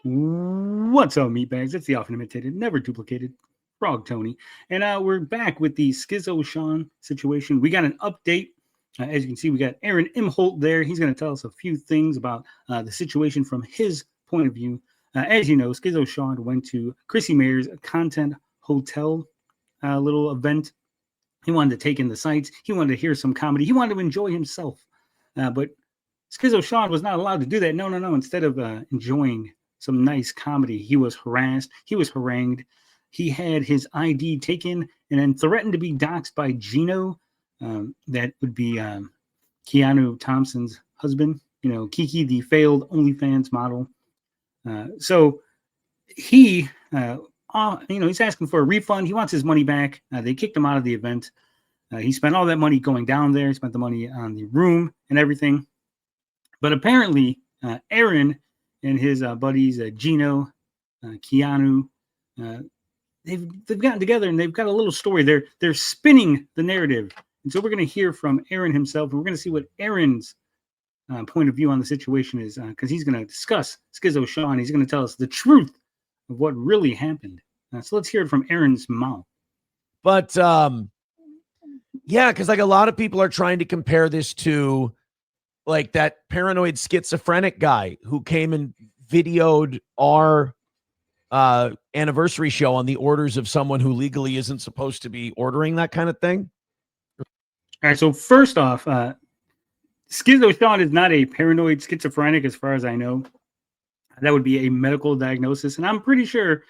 What's up, meatbags? It's the often imitated, never duplicated Frog Tony. And we're back with the Schizo Sean situation. We got an update. As you can see, we got Aaron Imholte there. He's going to tell us a few things about the situation from his point of view. As you know, Schizo Sean went to Chrissy Mayer's Content Hotel little event. He wanted to take in the sights. He wanted to hear some comedy. He wanted to enjoy himself. But Schizo Sean was not allowed to do that. No. Instead of enjoying some nice comedy, he was harassed. He was harangued. He had his ID taken and then threatened to be doxxed by Gino. That would be Keanu Thompson's husband. You know, Kiki, the failed OnlyFans model. So he, he's asking for a refund. He wants his money back. They kicked him out of the event. He spent all that money going down there. He spent the money on the room and everything. But apparently, Aaron and his buddies, Gino, Keanu, they've gotten together and they've got a little story. They're spinning the narrative. And so we're going to hear from Aaron himself. And we're going to see what Aaron's point of view on the situation is, because he's going to discuss Schizo Sean. He's going to tell us the truth of what really happened. So let's hear it from Aaron's mouth. But yeah, because like a lot of people are trying to compare this to like that paranoid schizophrenic guy who came and videoed our anniversary show on the orders of someone who legally isn't supposed to be ordering that kind of thing. All right. So first off, Schizo Sean is not a paranoid schizophrenic, as far as I know. That would be a medical diagnosis. And I'm pretty sure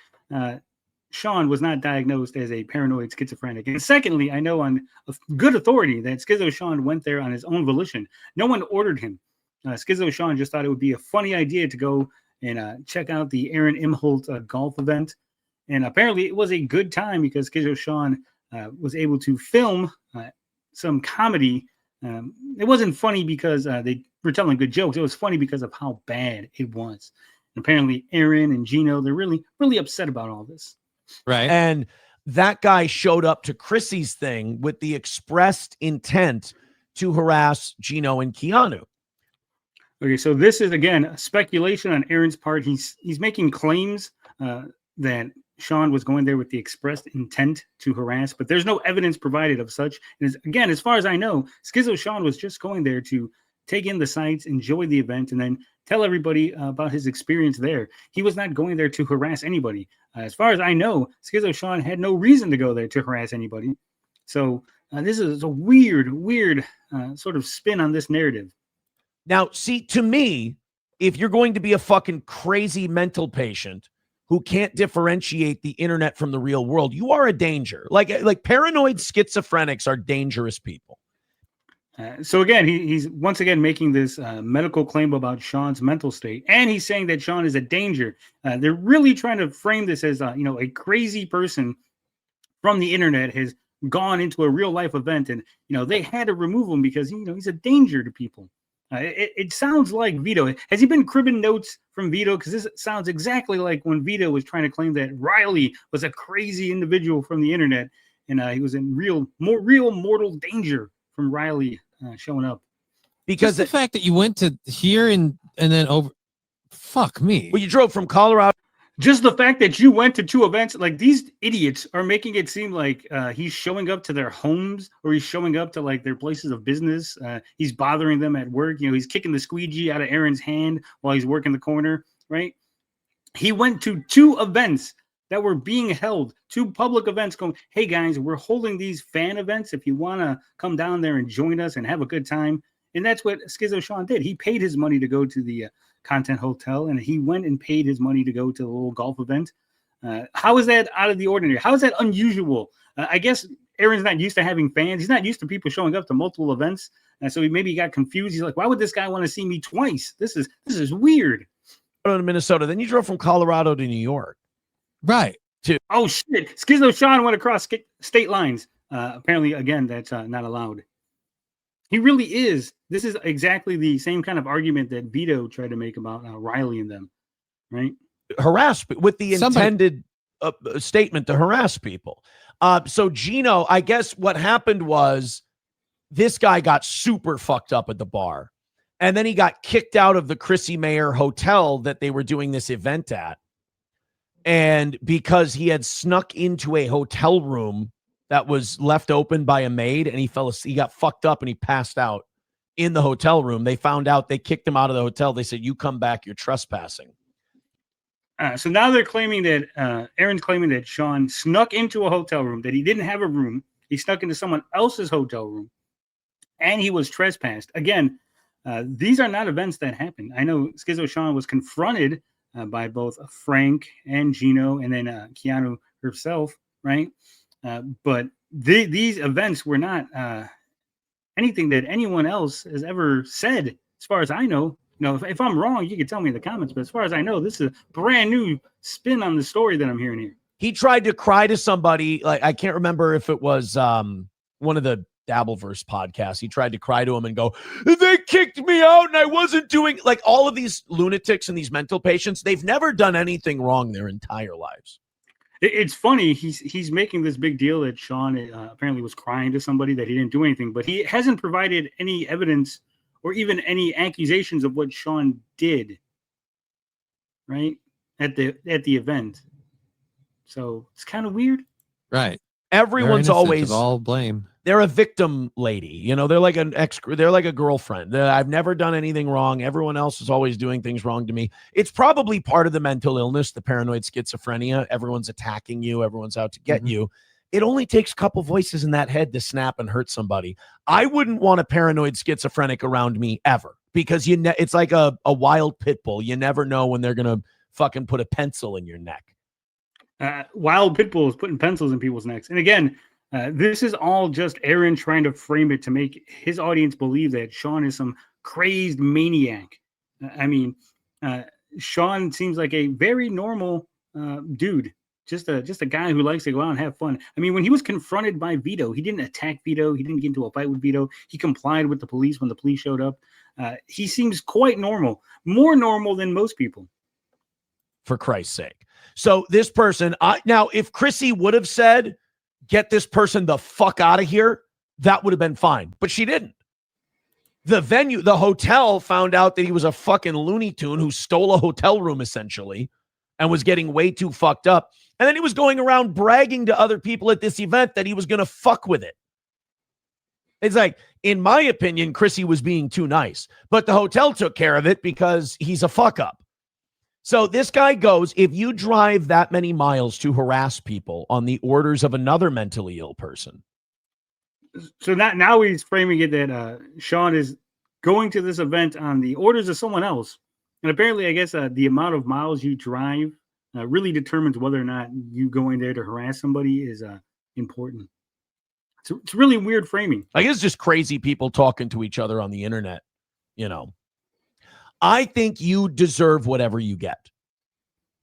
Sean was not diagnosed as a paranoid schizophrenic. And secondly, I know on good authority that Schizo Sean went there on his own volition. No one ordered him. Schizo Sean just thought it would be a funny idea to go and check out the Aaron Imholte golf event. And apparently it was a good time because Schizo Sean was able to film some comedy. It wasn't funny because they were telling good jokes. It was funny because of how bad it was. And apparently Aaron and Gino, they're really, really upset about all this. Right. And that guy showed up to Chrissy's thing with the expressed intent to harass Gino and Keanu. Okay, so this is, again, speculation on Aaron's part. He's making claims that Sean was going there with the expressed intent to harass, but there's no evidence provided of such. And again, as far as I know, Schizo Sean was just going there to take in the sights, enjoy the event, and then tell everybody about his experience there. He was not going there to harass anybody. As far as I know, Schizo Sean had no reason to go there to harass anybody. So this is a weird sort of spin on this narrative. Now, see, to me, if you're going to be a fucking crazy mental patient who can't differentiate the internet from the real world, you are a danger. Like paranoid schizophrenics are dangerous people. So again, he's once again making this medical claim about Sean's mental state, and he's saying that Sean is a danger. They're really trying to frame this as a crazy person from the internet has gone into a real life event, and they had to remove him because he's a danger to people. It sounds like Vito. Has he been cribbing notes from Vito? Because this sounds exactly like when Vito was trying to claim that Riley was a crazy individual from the internet, and he was in real mortal danger from Riley showing up. Because the fact that you went to here and then over, fuck me. Well, you drove from Colorado. Just the fact that you went to two events, like these idiots are making it seem like he's showing up to their homes or he's showing up to like their places of business. He's bothering them at work. He's kicking the squeegee out of Aaron's hand while he's working the corner, right? He went to two events that were being held, two public events going, hey guys, we're holding these fan events. If you want to come down there and join us and have a good time. And that's what Schizo Sean did. He paid his money to go to the Content Hotel, and he went and paid his money to go to the little golf event. How is that out of the ordinary? How is that unusual? I guess Aaron's not used to having fans. He's not used to people showing up to multiple events. And so he got confused. He's like, why would this guy want to see me twice? This is weird. To Minnesota. Then you drove from Colorado to New York. Right. Oh, shit. Schizo Sean went across state lines. Apparently, again, that's not allowed. He really is. This is exactly the same kind of argument that Vito tried to make about Riley and them, right? Harass with the intended statement to harass people. So Gino, I guess what happened was this guy got super fucked up at the bar. And then he got kicked out of the Chrissy Mayer hotel that they were doing this event at. And because he had snuck into a hotel room that was left open by a maid, and he got fucked up and he passed out in the hotel room. They found out, they kicked him out of the hotel. They said, you come back, you're trespassing. So now they're claiming that Aaron's claiming that Sean snuck into a hotel room, that he didn't have a room. He snuck into someone else's hotel room, and he was trespassed. Again, these are not events that happen. I know Schizo Sean was confronted by both Frank and Gino, and then Keanu herself, right? But these events were not anything that anyone else has ever said, as far as I know. You know, if I'm wrong, you can tell me in the comments. But as far as I know, this is a brand new spin on the story that I'm hearing here. He tried to cry to somebody. Like, I can't remember if it was one of the Dabbleverse podcasts. He tried to cry to him and go, they kicked me out and I wasn't doing, like, all of these lunatics and these mental patients. They've never done anything wrong their entire lives. It's funny. He's making this big deal that Sean apparently was crying to somebody, that he didn't do anything, but he hasn't provided any evidence or even any accusations of what Sean did, right, at the event. So it's kind of weird. Right. Everyone's always all blame. They're a victim lady. You know, they're like they're like a girlfriend. I've never done anything wrong. Everyone else is always doing things wrong to me. It's probably part of the mental illness, the paranoid schizophrenia. Everyone's attacking you. Everyone's out to get you. It only takes a couple voices in that head to snap and hurt somebody. I wouldn't want a paranoid schizophrenic around me ever, because it's like a wild pit bull. You never know when they're going to fucking put a pencil in your neck. Wild pit bulls putting pencils in people's necks. And again, this is all just Aaron trying to frame it to make his audience believe that Sean is some crazed maniac. I mean, Sean seems like a very normal dude. Just a guy who likes to go out and have fun. I mean, when he was confronted by Vito, he didn't attack Vito. He didn't get into a fight with Vito. He complied with the police when the police showed up. He seems quite normal, more normal than most people. For Christ's sake. So this person, now, if Chrissy would have said, get this person the fuck out of here, that would have been fine. But she didn't. The hotel found out that he was a fucking Looney Tune who stole a hotel room, essentially, and was getting way too fucked up. And then he was going around bragging to other people at this event that he was going to fuck with it. It's like, in my opinion, Chrissy was being too nice, but the hotel took care of it because he's a fuck up. So this guy goes, if you drive that many miles to harass people on the orders of another mentally ill person. So now he's framing it that Sean is going to this event on the orders of someone else. And apparently, I guess the amount of miles you drive really determines whether or not you going there to harass somebody is important. So it's really weird framing. I guess it's just crazy people talking to each other on the internet, you know. I think you deserve whatever you get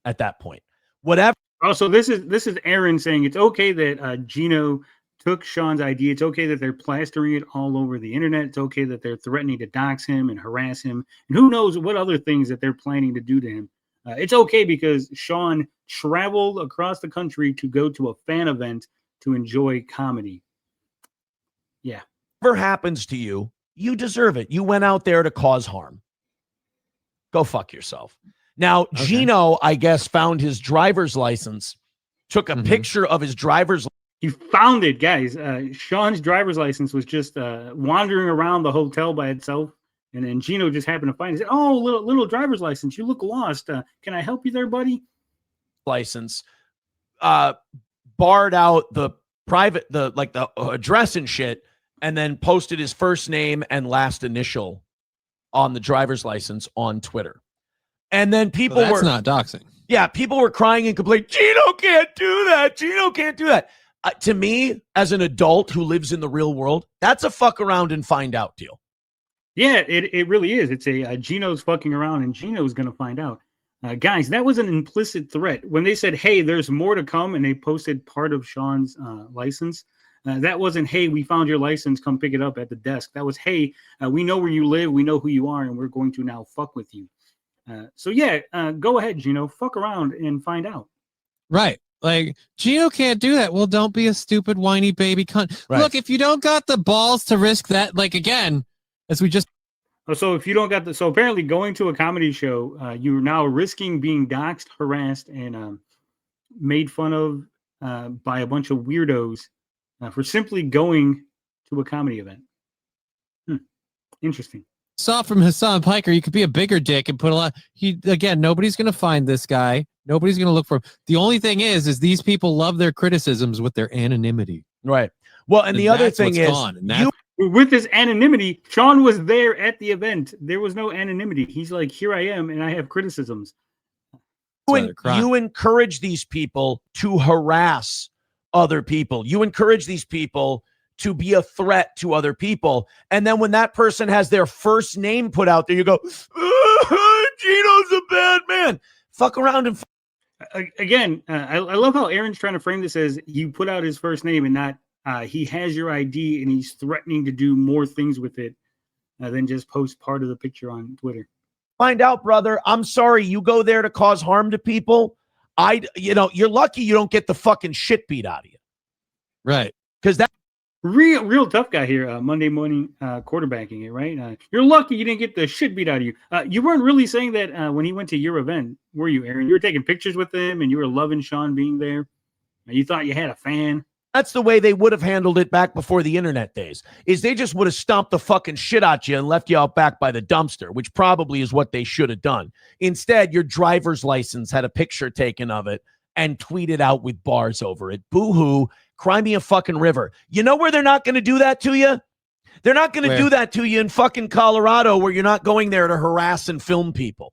at that point. Whatever. Also, this is Aaron saying it's okay that Gino took Sean's ID. It's okay that they're plastering it all over the internet. It's okay that they're threatening to dox him and harass him. And who knows what other things that they're planning to do to him. It's okay because Sean traveled across the country to go to a fan event to enjoy comedy. Yeah. Whatever happens to you, you deserve it. You went out there to cause harm. Go fuck yourself. Now, okay. Gino, I guess, found his driver's license, took a picture of his driver's license. He found it, guys. Sean's driver's license was just wandering around the hotel by itself. And then Gino just happened to find it. He said, oh, little driver's license. You look lost. Can I help you there, buddy? License. Barred out the private, the address and shit, and then posted his first name and last initial on the driver's license on Twitter. And then people were not doxing. Yeah, people were crying and complaining, Gino can't do that. Gino can't do that. To me, as an adult who lives in the real world, that's a fuck around and find out deal. Yeah, it really is. It's a Gino's fucking around and Gino's going to find out. Guys, that was an implicit threat. When they said, hey, there's more to come, and they posted part of Sean's license, that wasn't, hey, we found your license, come pick it up at the desk. That was, hey, we know where you live, we know who you are, and we're going to now fuck with you. So yeah, go ahead, Gino, fuck around and find out. Right. Like, Gino can't do that. Well, don't be a stupid, whiny baby cunt. Right. Look, if you don't got the balls to risk that, like, again, as we just... So if you don't got so apparently going to a comedy show, you're now risking being doxxed, harassed, and made fun of by a bunch of weirdos for simply going to a comedy event. Interesting. Saw from Hassan Piker, you could be a bigger dick and put a lot. Nobody's going to find this guy. Nobody's going to look for him. The only thing is these people love their criticisms with their anonymity. Right. Well, and the other thing is, with this anonymity, Sean was there at the event. There was no anonymity. He's like, here I am, and I have criticisms. You encourage these people to harass other people. You encourage these people to be a threat to other people. And then when that person has their first name put out there, you go, Gino's a bad man. Fuck around and again, I love how Aaron's trying to frame this as you put out his first name and not he has your ID and he's threatening to do more things with it than just post part of the picture on Twitter. Find out, brother. I'm sorry. You go there to cause harm to people. You're lucky you don't get the fucking shit beat out of you. Right. Because that real tough guy here, Monday morning quarterbacking it, right? You're lucky you didn't get the shit beat out of you. You weren't really saying that when he went to your event, were you, Aaron? You were taking pictures with him and you were loving Sean being there. You thought you had a fan. That's the way they would have handled it back before the internet days, is they just would have stomped the fucking shit out you and left you out back by the dumpster, which probably is what they should have done. Instead, your driver's license had a picture taken of it and tweeted out with bars over it. Boo-hoo, cry me a fucking river. You know where they're not going to do that to you? They're not going to do that to you in fucking Colorado, where you're not going there to harass and film people.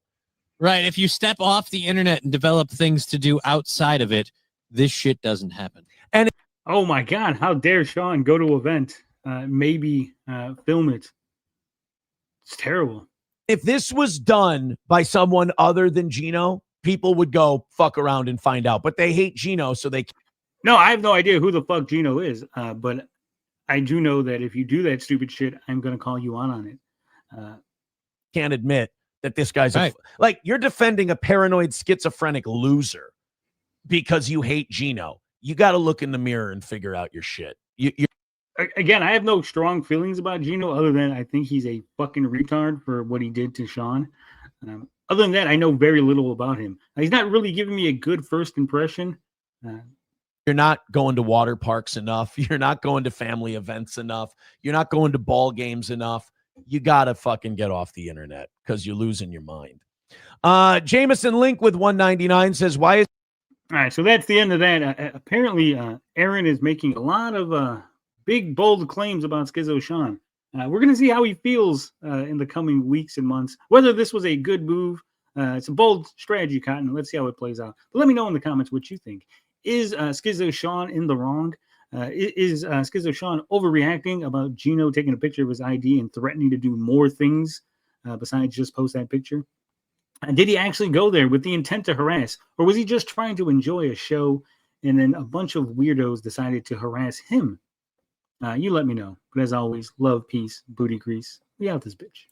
Right. If you step off the internet and develop things to do outside of it, this shit doesn't happen. And oh my God, how dare Sean go to an event, maybe film it. It's terrible. If this was done by someone other than Gino, people would go fuck around and find out. But they hate Gino, so they... No, I have no idea who the fuck Gino is. But I do know that if you do that stupid shit, I'm going to call you on it. Can't admit that this guy's... Right. Like, you're defending a paranoid schizophrenic loser because you hate Gino. You got to look in the mirror and figure out your shit. Again, I have no strong feelings about Gino other than I think he's a fucking retard for what he did to Sean. Other than that, I know very little about him. He's not really giving me a good first impression. You're not going to water parks enough. You're not going to family events enough. You're not going to ball games enough. You got to fucking get off the internet because you're losing your mind. Jameson Link with 199 says, why is... All right, so that's the end of that. Apparently, Aaron is making a lot of big, bold claims about Schizo Sean. We're going to see how he feels in the coming weeks and months, whether this was a good move. It's a bold strategy, Cotton. Let's see how it plays out. But let me know in the comments what you think. Is Schizo Sean in the wrong? Is Schizo Sean overreacting about Gino taking a picture of his ID and threatening to do more things besides just post that picture? Did he actually go there with the intent to harass, or was he just trying to enjoy a show and then a bunch of weirdos decided to harass him? You let me know. But as always, love, peace, booty grease. We out this bitch.